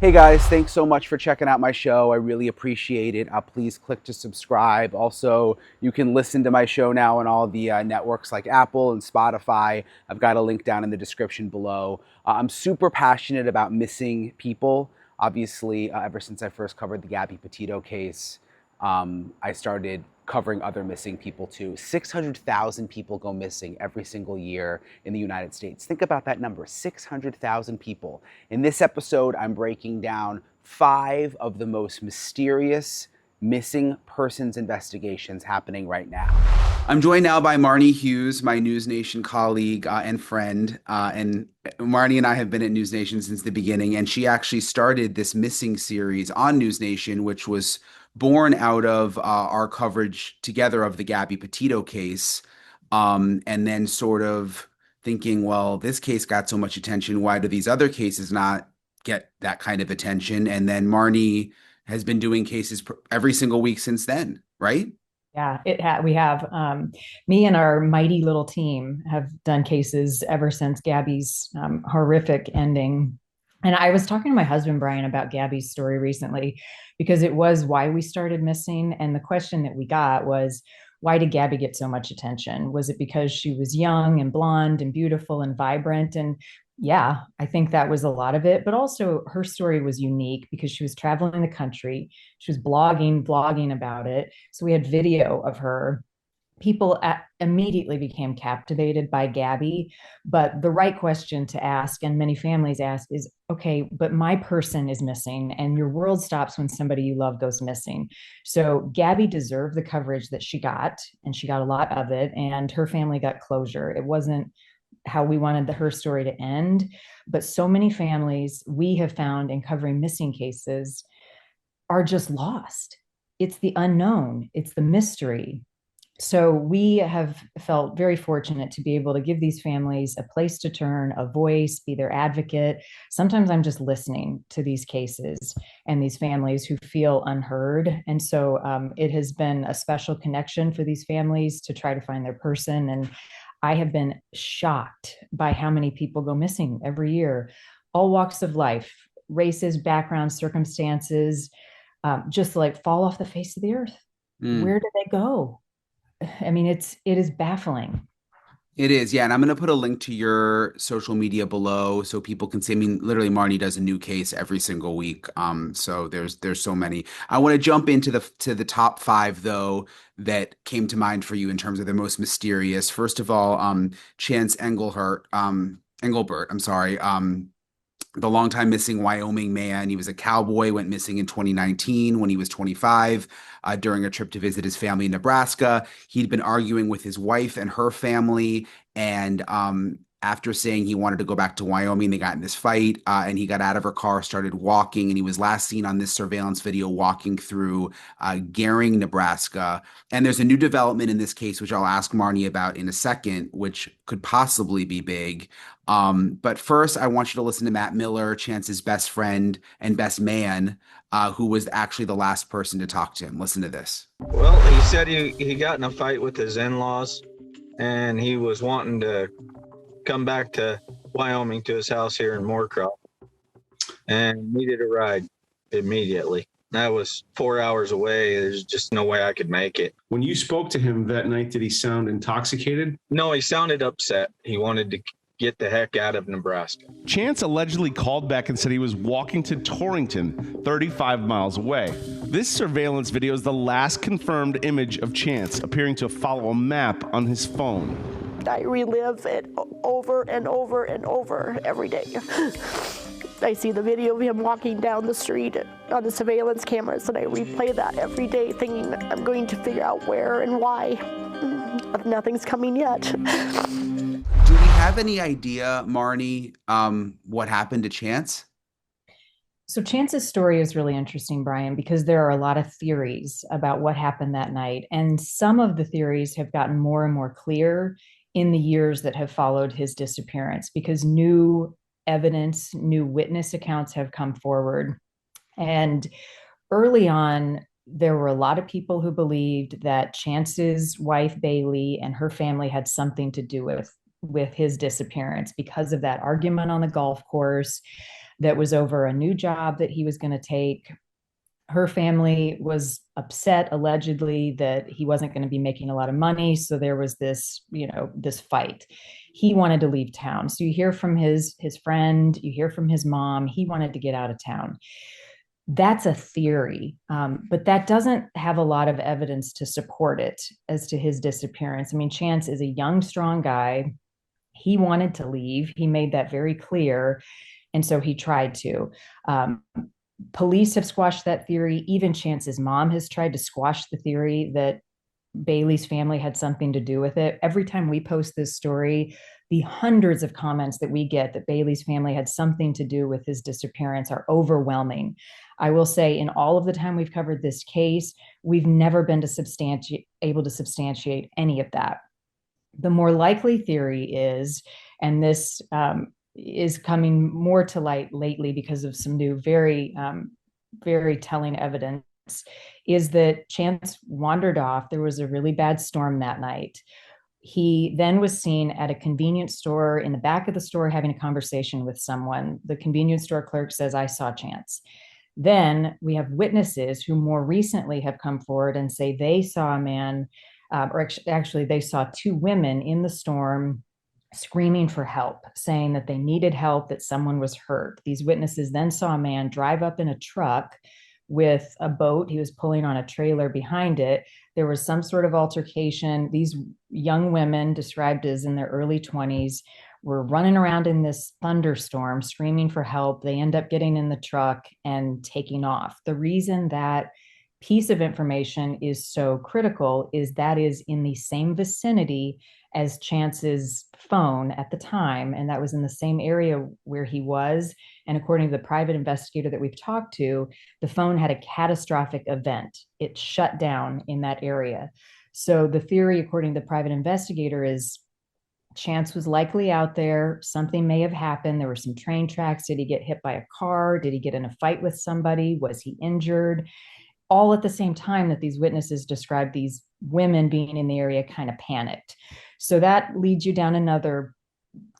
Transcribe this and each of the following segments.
Hey guys, thanks so much for checking out my show. I really appreciate it. Please click to subscribe. Also, you can listen to my show now on all the networks like Apple and Spotify. I've got a link down in the description below. I'm super passionate about missing people. Obviously, ever since I first covered the Gabby Petito case, I started covering other missing people too. 600,000 people go missing every single year in the United States. Think about that number, 600,000 people. In this episode, I'm breaking down 5 of the most mysterious missing persons investigations happening right now. I'm joined now by Marni Hughes, my News Nation colleague and friend. And Marni and I have been at News Nation since the beginning, and she actually started this missing series on News Nation, which was born out of our coverage together of the Gabby Petito case, and then sort of thinking, well, this case got so much attention. Why do these other cases not get that kind of attention? And then Marni has been doing cases every single week since then, right? Yeah, we have me and our mighty little team have done cases ever since Gabby's horrific ending. And I was talking to my husband, Brian, about Gabby's story recently because it was why we started missing. And the question that we got was, why did Gabby get so much attention? Was it because she was young and blonde and beautiful and vibrant? And yeah, I think that was a lot of it. But also, her story was unique because she was traveling the country. She was blogging about it. So we had video of her. People immediately became captivated by Gabby. But the right question to ask, and many families ask, is okay, but my person is missing, and your world stops when somebody you love goes missing. So Gabby deserved the coverage that she got, and she got a lot of it, and her family got closure. It wasn't how we wanted her story to end, but so many families we have found in covering missing cases are just lost. It's the unknown, it's the mystery. So we have felt very fortunate to be able to give these families a place to turn, a voice, be their advocate. Sometimes I'm just listening to these cases and these families who feel unheard. And so it has been a special connection for these families to try to find their person. And I have been shocked by how many people go missing every year, all walks of life, races, backgrounds, circumstances, just like fall off the face of the earth. Mm. Where do they go? I mean, it is baffling. It is, yeah. And I'm going to put a link to your social media below so people can see. I mean, literally, Marni does a new case every single week. So there's so many. I want to jump into the top 5 though that came to mind for you in terms of the most mysterious. First of all, Chance Englebert. I'm sorry. The longtime missing Wyoming man. He was a cowboy, went missing in 2019 when he was 25 during a trip to visit his family in Nebraska. He'd been arguing with his wife and her family. And after saying he wanted to go back to Wyoming, they got in this fight and he got out of her car, started walking. And he was last seen on this surveillance video walking through Gering, Nebraska. And there's a new development in this case, which I'll ask Marni about in a second, which could possibly be big. But first, I want you to listen to Matt Miller, Chance's best friend and best man, who was actually the last person to talk to him. Listen to this. Well, he said he got in a fight with his in-laws, and he was wanting to come back to Wyoming to his house here in Moorcroft, and needed a ride immediately. That was 4 hours away. There's just no way I could make it. When you spoke to him that night, did he sound intoxicated? No, he sounded upset. He wanted to get the heck out of Nebraska. Chance allegedly called back and said he was walking to Torrington, 35 miles away. This surveillance video is the last confirmed image of Chance appearing to follow a map on his phone. I relive it over and over and over every day. I see the video of him walking down the street on the surveillance cameras, and I replay that every day thinking I'm going to figure out where and why, but nothing's coming yet. Do we have any idea, Marni, what happened to Chance? So Chance's story is really interesting, Brian, because there are a lot of theories about what happened that night. And some of the theories have gotten more and more clear in the years that have followed his disappearance because new evidence, new witness accounts have come forward. And early on, there were a lot of people who believed that Chance's wife, Bailey, and her family had something to do with his disappearance because of that argument on the golf course. that was over a new job that he was going to take. Her family was upset, allegedly, that he wasn't going to be making a lot of money. So there was this, this fight. He wanted to leave town. So you hear from his friend, you hear from his mom, he wanted to get out of town. That's a theory, but that doesn't have a lot of evidence to support it as to his disappearance. I mean, Chance is a young, strong guy. He wanted to leave. He made that very clear. And so he tried to. Police have squashed that theory. Even Chance's mom has tried to squash the theory that Bailey's family had something to do with it. Every time we post this story, the hundreds of comments that we get that Bailey's family had something to do with his disappearance are overwhelming. I will say, in all of the time we've covered this case, we've never been able to substantiate any of that. The more likely theory is, and this is coming more to light lately because of some new, very telling evidence, is that Chance wandered off. There was a really bad storm that night. He then was seen at a convenience store, in the back of the store, having a conversation with someone. The convenience store clerk says, "I saw Chance." Then we have witnesses who more recently have come forward and say they saw a man, or actually they saw two women in the storm screaming for help, saying that they needed help, that someone was hurt. These witnesses then saw a man drive up in a truck with a boat. He was pulling on a trailer behind it. There was some sort of altercation. These young women, described as in their early 20s, were running around in this thunderstorm, screaming for help. They end up getting in the truck and taking off. The reason that piece of information is so critical is that is in the same vicinity as Chance's phone at the time, and that was in the same area where he was. And according to the private investigator that we've talked to, the phone had a catastrophic event. It shut down in that area. So the theory, according to the private investigator, is Chance was likely out there. Something may have happened. There were some train tracks. Did he get hit by a car? Did he get in a fight with somebody? Was he injured? All at the same time that these witnesses described these women being in the area kind of panicked. So that leads you down another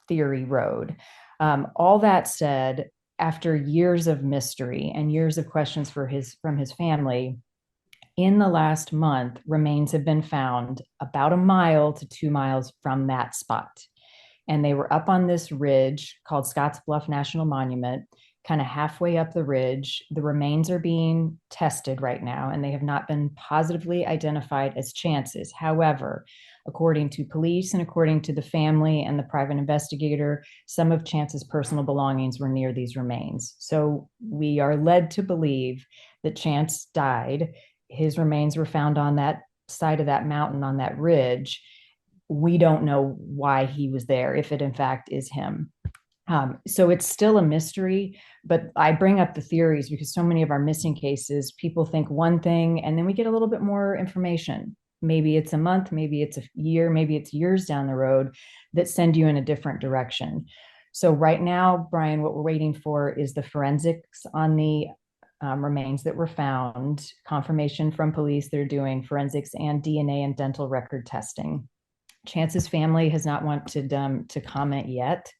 theory road. All that said, after years of mystery and years of questions from his family, in the last month, remains have been found about 1 mile to 2 miles from that spot. And they were up on this ridge called Scotts Bluff National Monument, kind of halfway up the ridge. The remains are being tested right now, and they have not been positively identified as Chance's. However, according to police and according to the family and the private investigator, some of Chance's personal belongings were near these remains. So we are led to believe that Chance died. His remains were found on that side of that mountain, on that ridge. We don't know why he was there, if it in fact is him. So it's still a mystery, but I bring up the theories because so many of our missing cases, people think one thing and then we get a little bit more information. Maybe it's a month, maybe it's a year, maybe it's years down the road that send you in a different direction. So right now, Brian, what we're waiting for is the forensics on the remains that were found, confirmation from police they're doing forensics and DNA and dental record testing. Chance's family has not wanted to comment yet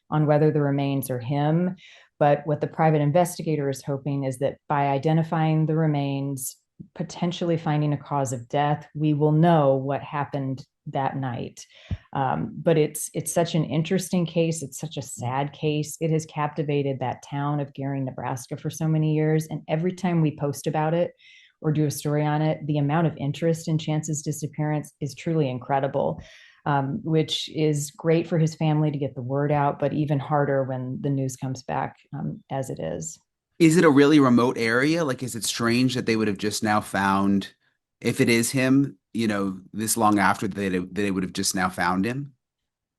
on whether the remains are him, but what the private investigator is hoping is that by identifying the remains, potentially finding a cause of death, we will know what happened that night. But it's such an interesting case. It's such a sad case. It has captivated that town of Gering, Nebraska for so many years. And every time we post about it or do a story on it, the amount of interest in Chance's disappearance is truly incredible. Which is great for his family to get the word out, but even harder when the news comes back as it is. Is it a really remote area? Like, is it strange that they would have just now found, if it is him, this long after they would have just now found him?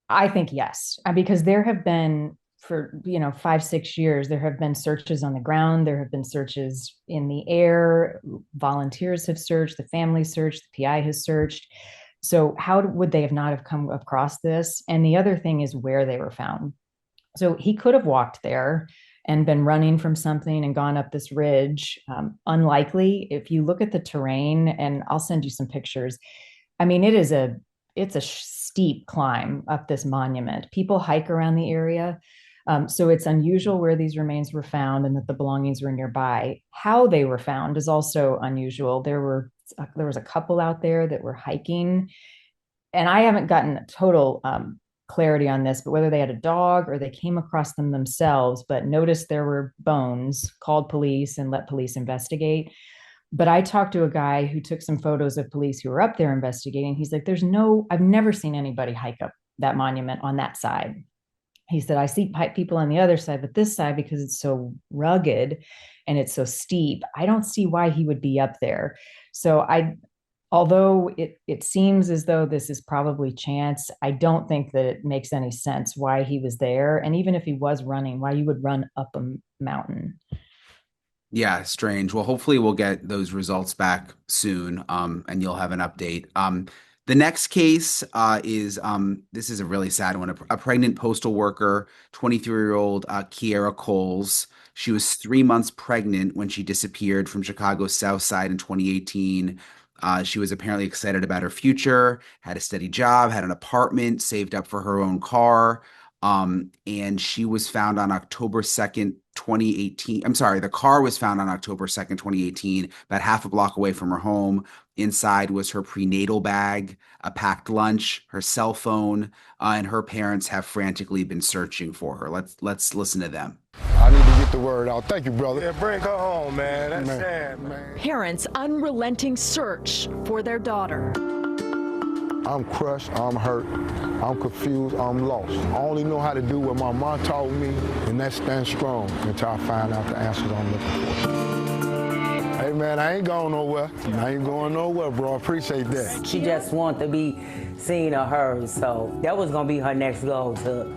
I think yes, because there have been, for 5-6 years, there have been searches on the ground. There have been searches in the air. Volunteers have searched, the family searched, the PI has searched. So how would they have not have come across this? And the other thing is where they were found. So he could have walked there and been running from something and gone up this ridge. Unlikely. If you look at the terrain, and I'll send you some pictures. I mean, it's a steep climb up this monument. People hike around the area. So it's unusual where these remains were found and that the belongings were nearby. How they were found is also unusual. There was a couple out there that were hiking, and I haven't gotten total clarity on this, but whether they had a dog or they came across them themselves, but noticed there were bones, called police and let police investigate. But I talked to a guy who took some photos of police who were up there investigating. He's like, I've never seen anybody hike up that monument on that side. He said, I see people on the other side, but this side, because it's so rugged and it's so steep, I don't see why he would be up there. So although it seems as though this is probably chance, I don't think that it makes any sense why he was there. And even if he was running, why you would run up a mountain. Yeah, strange. Well, hopefully we'll get those results back soon, and you'll have an update. The next case is this is a really sad one. A pregnant postal worker, 23-year-old Kierra Coles. She was 3 months pregnant when she disappeared from Chicago's South Side in 2018. She was apparently excited about her future, had a steady job, had an apartment, saved up for her own car. And she was found on October 2nd, 2018. I'm sorry, the car was found on October 2nd, 2018, about half a block away from her home. Inside was her prenatal bag, a packed lunch, her cell phone, and her parents have frantically been searching for her. Let's listen to them. I need to get the word out. Thank you, brother. Yeah, bring her home, man. That's sad, man. Parents' unrelenting search for their daughter. I'm crushed, I'm hurt, I'm confused, I'm lost. I only know how to do what my mom taught me, and that's stand strong until I find out the answers I'm looking for. Hey, man, I ain't going nowhere. I ain't going nowhere, bro. I appreciate that. She just wanted to be seen or heard, so that was going to be her next goal, to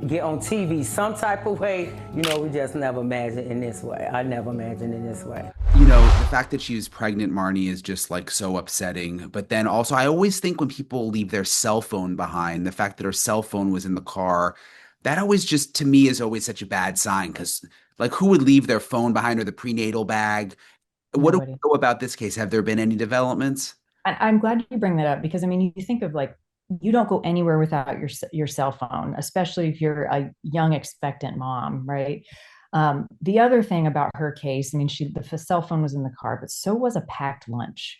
get on TV some type of way. You know, we just never imagined in this way. I never imagined in this way. You know, the fact that she was pregnant, Marni, is just like so upsetting. But then also, I always think when people leave their cell phone behind, the fact that her cell phone was in the car, that always just, to me, is always such a bad sign. Because, like, who would leave their phone behind, or the prenatal bag? What do we know about this case? Have there been any developments? I'm glad you bring that up, because, I mean, you think of, like, you don't go anywhere without your cell phone, especially if you're a young expectant mom, right? The other thing about her case, I mean, the cell phone was in the car, but so was a packed lunch.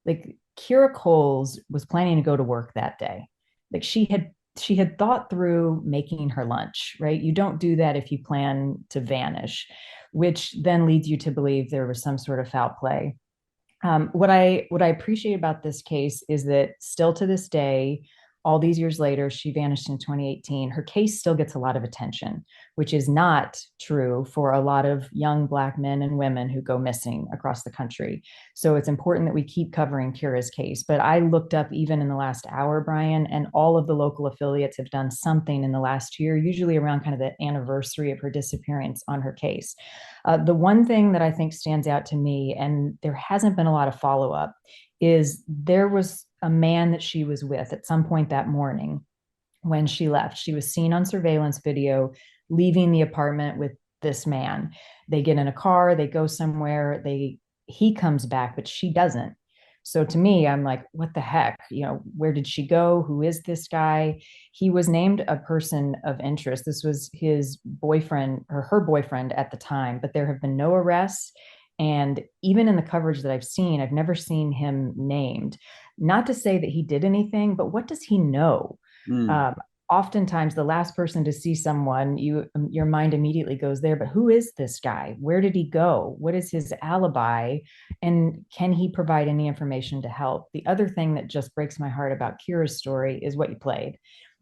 Like, Kierra Coles was planning to go to work that day. Like, she had thought through making her lunch, right? You don't do that if you plan to vanish, which then leads you to believe there was some sort of foul play. What I appreciate about this case is that still to this day, all these years later, she vanished in 2018. Her case still gets a lot of attention, which is not true for a lot of young Black men and women who go missing across the country. So it's important that we keep covering Kierra's case. But I looked up even in the last hour, Brian, and all of the local affiliates have done something in the last year, usually around kind of the anniversary of her disappearance, on her case. The one thing that I think stands out to me, and there hasn't been a lot of follow-up, is there was a man that she was with at some point that morning when she left. She was seen on surveillance video leaving the apartment with this man. They get in a car, they go somewhere, he comes back, but she doesn't. So to me, I'm like, what the heck? You know, where did she go? Who is this guy? He was named a person of interest. This was his boyfriend, or her boyfriend at the time, but there have been no arrests. And even in the coverage that I've seen, I've never seen him named. Not to say that he did anything, but what does he know? Oftentimes, the last person to see someone, your mind immediately goes there. But who is this guy? Where did he go? What is his alibi? And can he provide any information to help? The other thing that just breaks my heart about Kierra's story is what you played.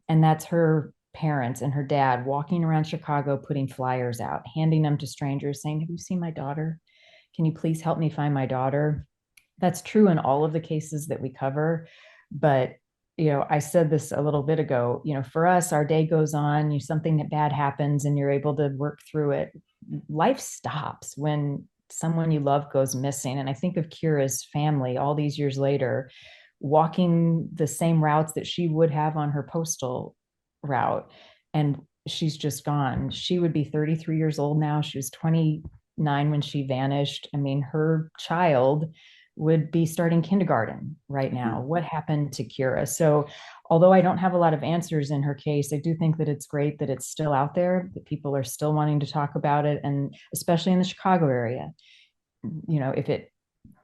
And that's her parents and her dad walking around Chicago, putting flyers out, handing them to strangers, saying, have you seen my daughter? Can you please help me find my daughter? That's true in all of the cases that we cover. But, you know, I said this a little bit ago, you know, for us, our day goes on, something that bad happens and you're able to work through it. Life stops when someone you love goes missing. And I think of Kierra's family all these years later, walking the same routes that she would have on her postal route. And she's just gone. She would be 33 years old now. She was 29 when she vanished. I mean, her child would be starting kindergarten right now. What happened to Kierra? So although I don't have a lot of answers in her case, I do think that it's great that it's still out there, that people are still wanting to talk about it, and especially in the Chicago area. If it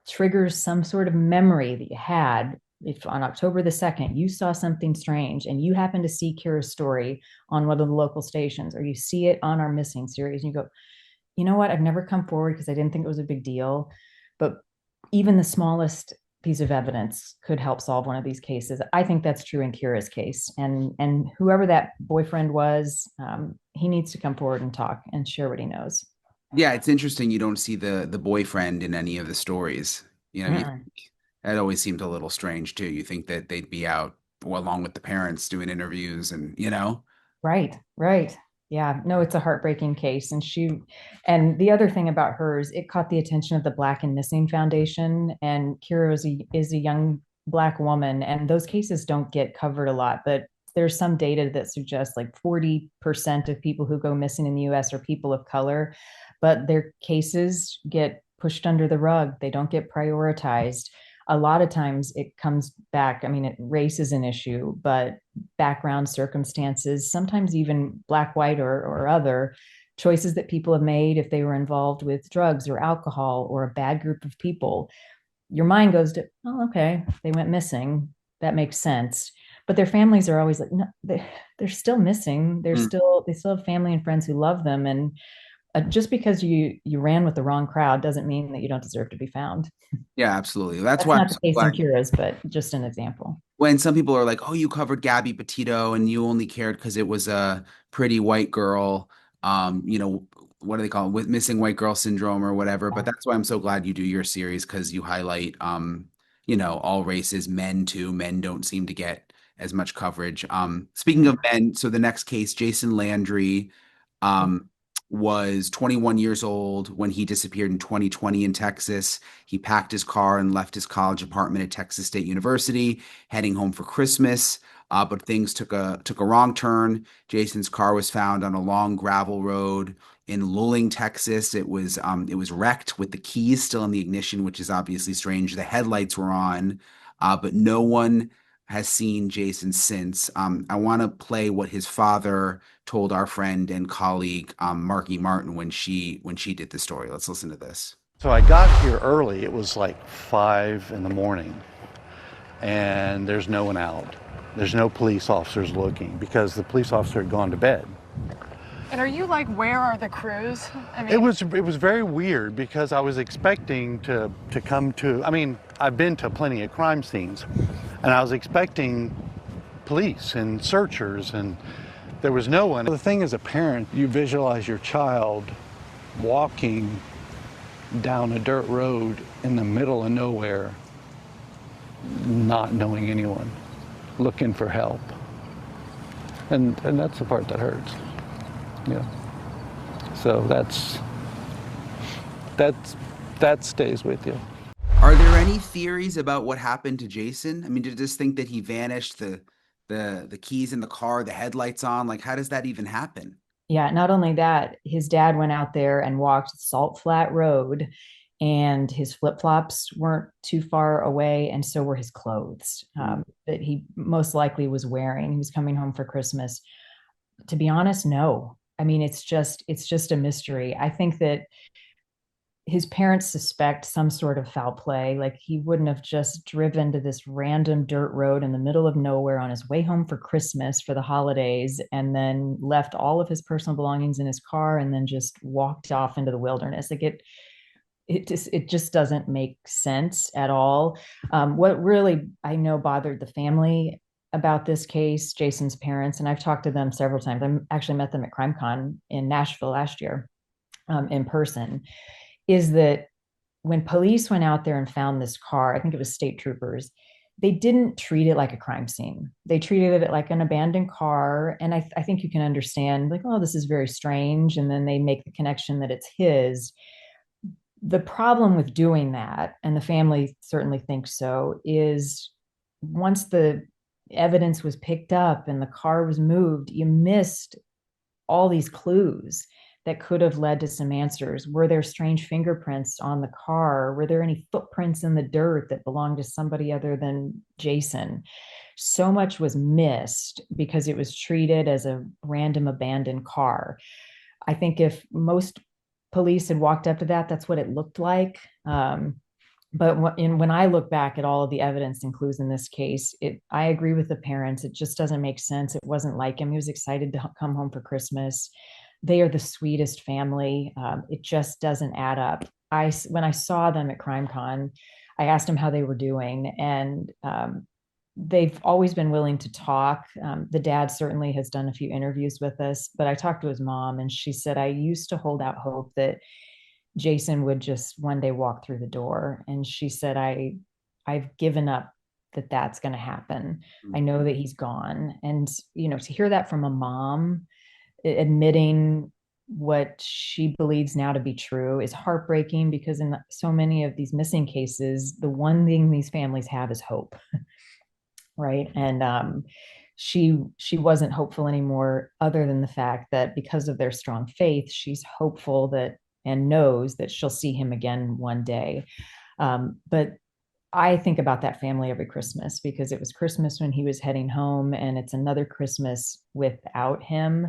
triggers some sort of memory that you had, if on October the 2nd you saw something strange and you happen to see Kierra's story on one of the local stations, or you see it on our missing series, and you go, you know what, I've never come forward because I didn't think it was a big deal, but even the smallest piece of evidence could help solve one of these cases. I think that's true in Kierra's case, and whoever that boyfriend was, he needs to come forward and talk and share what he knows. Yeah, it's interesting you don't see the boyfriend in any of the stories. That always seemed a little strange too. You think that they'd be out along with the parents doing interviews and Right. Yeah, no, it's a heartbreaking case. And the other thing about hers, it caught the attention of the Black and Missing Foundation, and Kierra is a young Black woman, and those cases don't get covered a lot, but there's some data that suggests like 40% of people who go missing in the US are people of color, but their cases get pushed under the rug. They don't get prioritized. A lot of times it comes back, race is an issue, but background circumstances, sometimes even Black, white, or other choices that people have made if they were involved with drugs or alcohol or a bad group of people. Your mind goes to, oh, okay, they went missing. That makes sense. But their families are always like, no, they're still missing. They still have family and friends who love them. And just because you ran with the wrong crowd doesn't mean that you don't deserve to be found. Yeah, absolutely. That's That's why not the case in Kierra's, but just an example. When some people are like, "Oh, you covered Gabby Petito and you only cared because it was a pretty white girl," what do they call it, with missing white girl syndrome or whatever. But that's why I'm so glad you do your series, because you highlight, all races, men too. Men don't seem to get as much coverage. Speaking of men, so the next case, Jason Landry, was 21 years old when he disappeared in 2020 in Texas. He packed his car and left his college apartment at Texas State University, heading home for Christmas. But things took a wrong turn. Jason's car was found on a long gravel road in Luling, Texas. It was wrecked with the keys still in the ignition, which is obviously strange. The headlights were on, but no one has seen Jason since. I want to play what his father told our friend and colleague, Marky Martin, when she did the story. Let's listen to this. So I got here early. It was like 5 in the morning, and there's no one out. There's no police officers looking because the police officer had gone to bed. And are you like, where are the crews? It was very weird because I was expecting to come to, I've been to plenty of crime scenes, and I was expecting police and searchers, and there was no one. The thing as a parent, you visualize your child walking down a dirt road in the middle of nowhere, not knowing anyone, looking for help. And that's the part that hurts. Yeah. So that stays with you. Are there any theories about what happened to Jason? Did you just think that he vanished, the keys in the car, the headlights on? Like, how does that even happen? Yeah, not only that, his dad went out there and walked Salt Flat Road, and his flip-flops weren't too far away, and so were his clothes that he most likely was wearing. He was coming home for Christmas. To be honest, no. It's just a mystery. I think that his parents suspect some sort of foul play. Like, he wouldn't have just driven to this random dirt road in the middle of nowhere on his way home for Christmas for the holidays and then left all of his personal belongings in his car and then just walked off into the wilderness. Like, it just doesn't make sense at all. What really, I know, bothered the family about this case, Jason's parents, and I've talked to them several times. I actually met them at CrimeCon in Nashville last year in person, is that when police went out there and found this car, I think it was state troopers, they didn't treat it like a crime scene. They treated it like an abandoned car. And I think you can understand, like, oh, this is very strange. And then they make the connection that it's his. The problem with doing that, and the family certainly thinks so, is once the evidence was picked up and the car was moved, you missed all these clues that could have led to some answers. Were there strange fingerprints on the car? Were there any footprints in the dirt that belonged to somebody other than Jason? so much was missed because it was treated as a random abandoned car. I think if most police had walked up to that, that's what it looked like. But when I look back at all of the evidence and clues in this case, I agree with the parents. It just doesn't make sense. It wasn't like him. He was excited to come home for Christmas. They are the sweetest family. It just doesn't add up. When I saw them at CrimeCon, I asked them how they were doing, and they've always been willing to talk. The dad certainly has done a few interviews with us, but I talked to his mom, and she said, I used to hold out hope that Jason would just one day walk through the door. And she said, I've given up that that's going to happen. I know that he's gone. And, to hear that from a mom admitting what she believes now to be true is heartbreaking, because in so many of these missing cases, the one thing these families have is hope. Right. And she wasn't hopeful anymore, other than the fact that because of their strong faith, she's hopeful that and knows that she'll see him again one day. But I think about that family every Christmas, because it was Christmas when he was heading home, and it's another Christmas without him.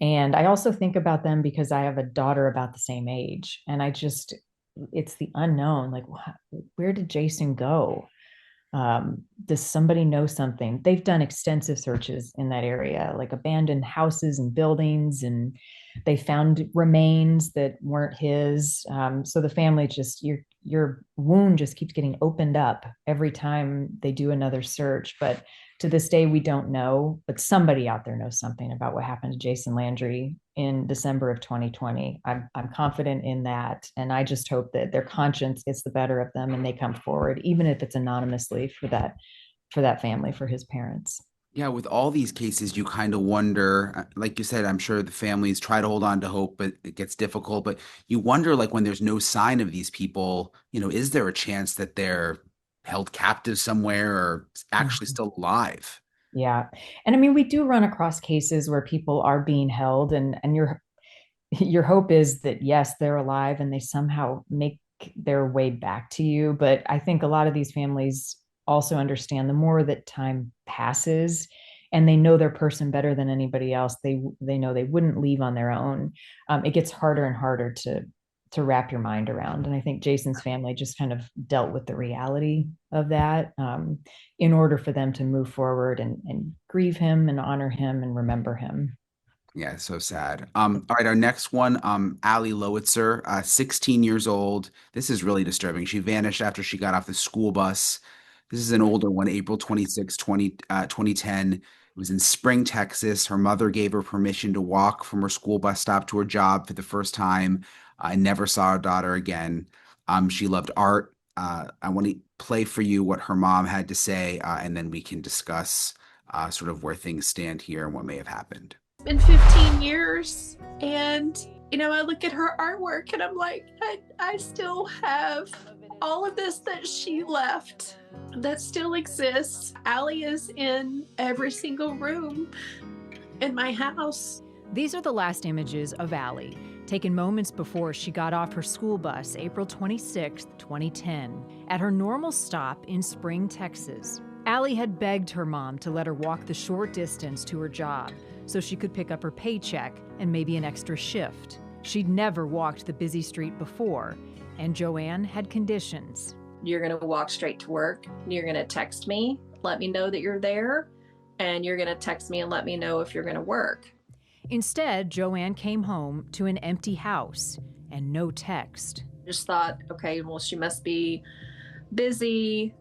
And I also think about them because I have a daughter about the same age, and it's the unknown. Like, where did Jason go? Does somebody know something? They've done extensive searches in that area, like abandoned houses and buildings, and they found remains that weren't his. So the family your wound just keeps getting opened up every time they do another search. But to this day, we don't know, but somebody out there knows something about what happened to Jason Landry in December of 2020. I'm confident in that. And I just hope that their conscience gets the better of them and they come forward, even if it's anonymously, for that family, for his parents. Yeah, with all these cases, you kind of wonder, like you said, I'm sure the families try to hold on to hope, but it gets difficult. But you wonder, like, when there's no sign of these people, is there a chance that they're held captive somewhere or actually still alive? Yeah. And I mean, we do run across cases where people are being held, and your hope is that, yes, they're alive and they somehow make their way back to you. But I think a lot of these families also understand the more that time passes and they know their person better than anybody else, they know they wouldn't leave on their own. It gets harder and harder to wrap your mind around. And I think Jason's family just kind of dealt with the reality of that in order for them to move forward and grieve him and honor him and remember him. Yeah, so sad. All right, our next one, Allie Lowitzer, 16 years old. This is really disturbing. She vanished after she got off the school bus. This is an older one, April 26, 2010. It was in Spring, Texas. Her mother gave her permission to walk from her school bus stop to her job for the first time. I never saw her daughter again. She loved art. I want to play for you what her mom had to say, and then we can discuss sort of where things stand here and what may have happened. Been 15 years, and I look at her artwork and I'm like, I still have all of this that she left that still exists. Allie is in every single room in my house. These are the last images of Allie, taken moments before she got off her school bus April 26, 2010, at her normal stop in Spring, Texas. Allie had begged her mom to let her walk the short distance to her job so she could pick up her paycheck and maybe an extra shift. She'd never walked the busy street before, and Joanne had conditions. You're going to walk straight to work. You're going to text me, let me know that you're there, and you're going to text me and let me know if you're going to work. Instead, Joanne came home to an empty house and no text. Just thought, okay, well, she must be busy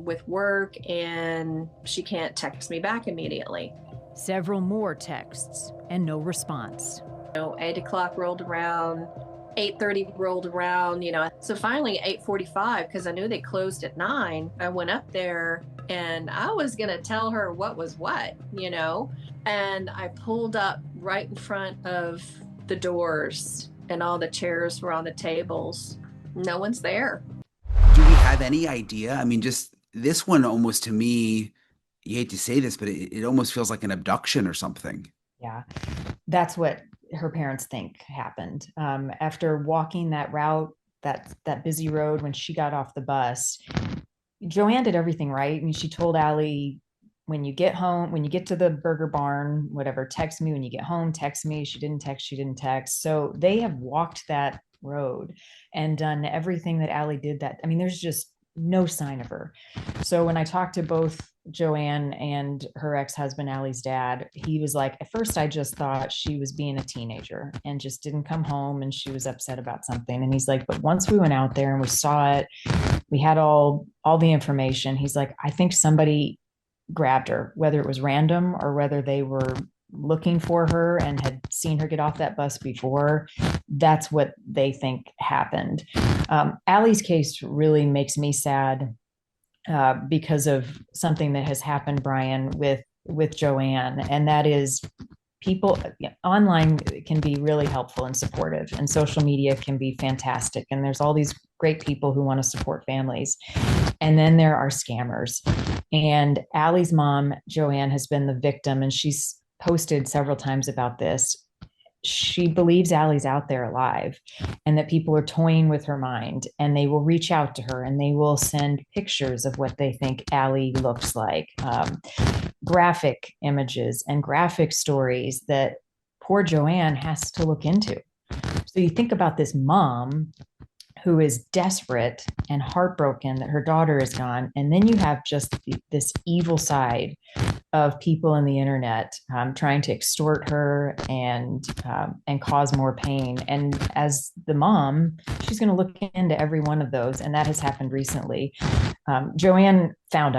with work and she can't text me back immediately. Several more texts and no response. 8 o'clock rolled around, 8:30 rolled around, So finally 8:45, because I knew they closed at 9, I went up there and I was going to tell her what was what, And I pulled up right in front of the doors and all the chairs were on the tables. No one's there. Do we have any idea? I mean, just this one almost, to me, you hate to say this, but it almost feels like an abduction or something. Yeah, that's what her parents think happened. After walking that route, that busy road, when she got off the bus, Joanne did everything right. I mean, she told Allie when you get home, when you get to the burger barn, whatever, text me. When you get home, text me. She didn't text. So they have walked that road and done everything that Allie did. That, I mean, there's just no sign of her. So when I talked to both Joanne and her ex-husband, Allie's dad, he was like, at first I just thought she was being a teenager and just didn't come home and she was upset about something. And he's like, but once we went out there and we saw it, we had all the information. He's like, I think somebody grabbed her, whether it was random or whether they were looking for her and had seen her get off that bus before. That's what they think happened. Allie's case really makes me sad because of something that has happened, Brian, with Joanne, and that is people online can be really helpful and supportive, and social media can be fantastic. And there's all these great people who want to support families. And then there are scammers. And Allie's mom, Joanne, has been the victim, and she's posted several times about this. She believes Allie's out there alive and that people are toying with her mind, and they will reach out to her and they will send pictures of what they think Allie looks like, graphic images and graphic stories that poor Joanne has to look into. So you think about this mom who is desperate and heartbroken that her daughter is gone. And then you have just this evil side of people in the internet trying to extort her and cause more pain. And as the mom, she's going to look into every one of those. And that has happened recently. Joanne found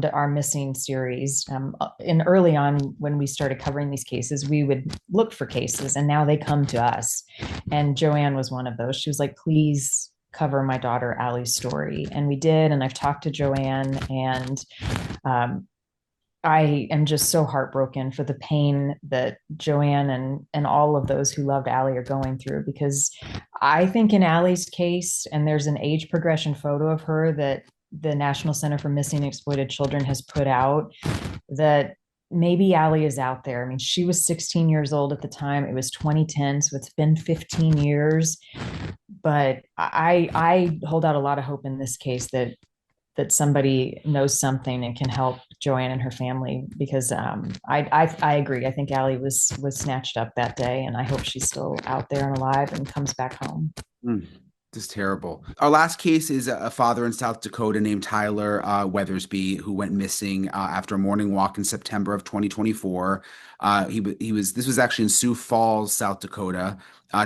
our missing series. And early on, when we started covering these cases, we would look for cases, and now they come to us. And Joanne was one of those. She was like, please cover my daughter Allie's story. And we did. And I've talked to Joanne, and I am just so heartbroken for the pain that Joanne and all of those who loved Allie are going through, because I think in Allie's case, and there's an age progression photo of her that the National Center for Missing and Exploited Children has put out, that maybe Allie is out there. I mean, she was 16 years old at the time. It was 2010, so it's been 15 years. But I hold out a lot of hope in this case that somebody knows something and can help Joanne and her family, because I agree. I think Allie was snatched up that day, and I hope she's still out there and alive and comes back home. This is terrible. Our last case is a father in South Dakota named Tyler Weathersby, who went missing after a morning walk in September of 2024. This was actually in Sioux Falls, South Dakota.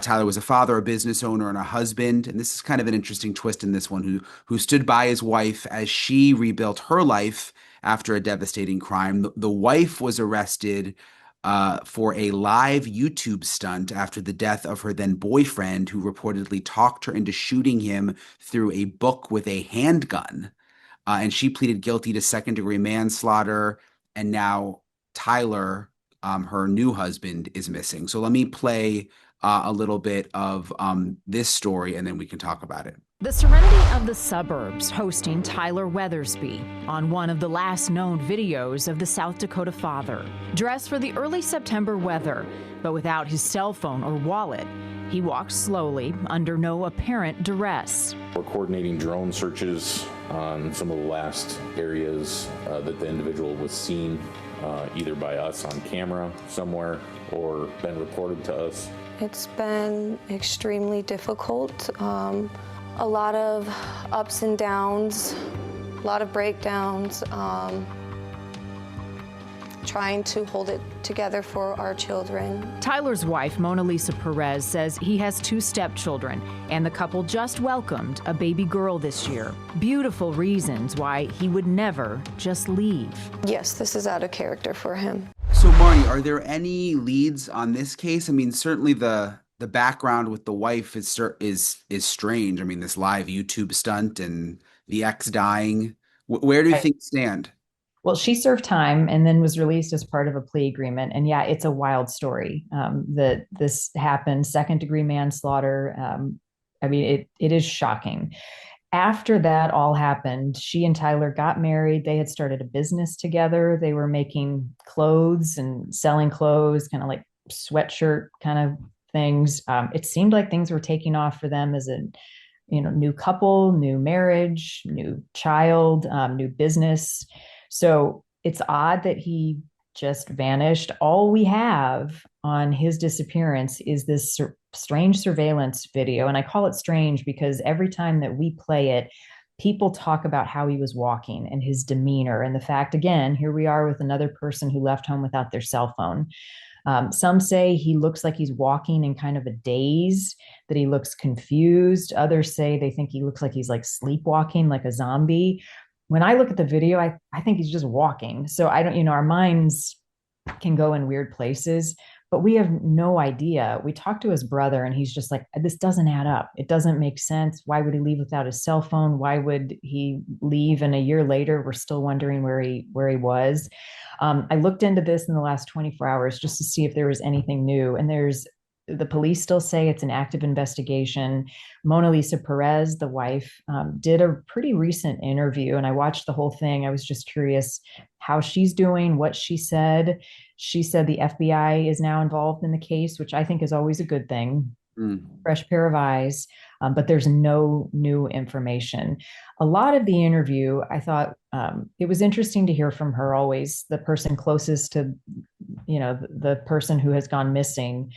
Tyler was a father, a business owner, and a husband. And this is kind of an interesting twist in this one, who stood by his wife as she rebuilt her life after a devastating crime. The wife was arrested for a live YouTube stunt after the death of her then boyfriend, who reportedly talked her into shooting him through a book with a handgun. And she pleaded guilty to second-degree manslaughter. And now Tyler, her new husband, is missing. So let me play a little bit of this story, and then we can talk about it. The serenity of the suburbs hosting Tyler Weathersby on one of the last known videos of the South Dakota father. Dressed for the early September weather, but without his cell phone or wallet, he walks slowly under no apparent duress. We're coordinating drone searches on some of the last areas that the individual was seen, either by us on camera somewhere or been reported to us. It's been extremely difficult. A lot of ups and downs, a lot of breakdowns, trying to hold it together for our children. Tyler's wife, Mona Lisa Perez, says he has 2 stepchildren, and the couple just welcomed a baby girl this year. Beautiful reasons why he would never just leave. Yes, this is out of character for him. So, Marni, are there any leads on this case? I mean, certainly the background with the wife is strange. I mean, this live YouTube stunt and the ex dying. Where do things stand? Well, she served time and then was released as part of a plea agreement. And yeah, it's a wild story that this happened, second-degree manslaughter. I mean, it is shocking. After that all happened, she and Tyler got married. They had started a business together. They were making clothes and selling clothes, kind of like sweatshirt kind of things. It seemed like things were taking off for them as a new couple, new marriage, new child, new business. So it's odd that he just vanished. All we have on his disappearance is this strange surveillance video. And I call it strange because every time that we play it, people talk about how he was walking and his demeanor and the fact, again, here we are with another person who left home without their cell phone. Some say he looks like he's walking in kind of a daze, that he looks confused. Others say they think he looks like he's like sleepwalking, like a zombie. When I look at the video, I think he's just walking. So I don't, our minds can go in weird places, but we have no idea. We talked to his brother and he's just like, this doesn't add up. It doesn't make sense. Why would he leave without his cell phone? Why would he leave? And a year later, we're still wondering where he was. I looked into this in the last 24 hours just to see if there was anything new. And the police still say it's an active investigation. Mona Lisa Perez, the wife, did a pretty recent interview, and I watched the whole thing. I was just curious how she's doing, what she said. She said the FBI is now involved in the case, which I think is always a good thing. Fresh pair of eyes, but there's no new information. A lot of the interview, I thought it was interesting to hear from her, always the person closest to, the person who has gone missing.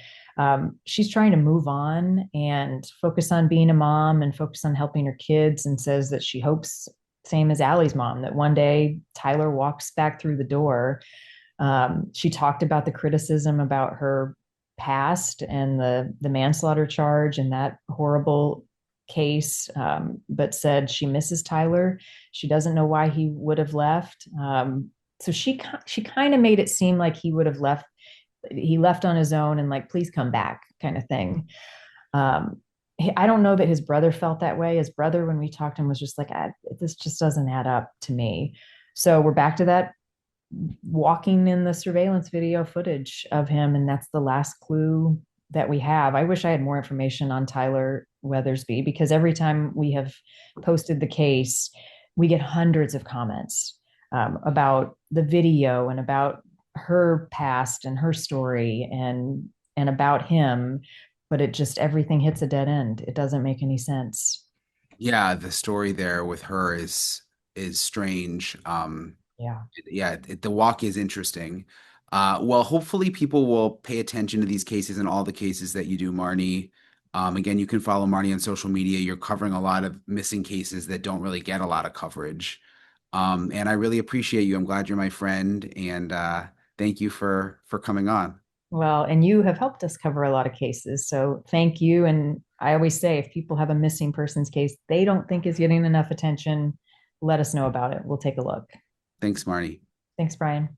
She's trying to move on and focus on being a mom and focus on helping her kids, and says that she hopes, same as Allie's mom, that one day Tyler walks back through the door. She talked about the criticism about her past and the manslaughter charge and that horrible case, but said she misses Tyler. She doesn't know why he would have left. So she kind of made it seem like he would have left. He left on his own and like, please come back kind of thing. I don't know that his brother felt that way. His brother, when we talked to him, was just like, this just doesn't add up to me. So we're back to that walking in the surveillance video footage of him. And that's the last clue that we have. I wish I had more information on Tyler Weathersby, because every time we have posted the case, we get hundreds of comments about the video and about her past and her story and about him, but it just, everything hits a dead end. It doesn't make any sense. Yeah, the story there with her is strange. The walk is interesting. Well, hopefully people will pay attention to these cases and all the cases that you do, Marni. Again, you can follow Marni on social media. You're covering a lot of missing cases that don't really get a lot of coverage. And I really appreciate you. I'm glad you're my friend, and thank you for coming on. Well, and you have helped us cover a lot of cases, so thank you. And I always say, if people have a missing persons case they don't think is getting enough attention, let us know about it. We'll take a look. Thanks, Marni. Thanks, Brian.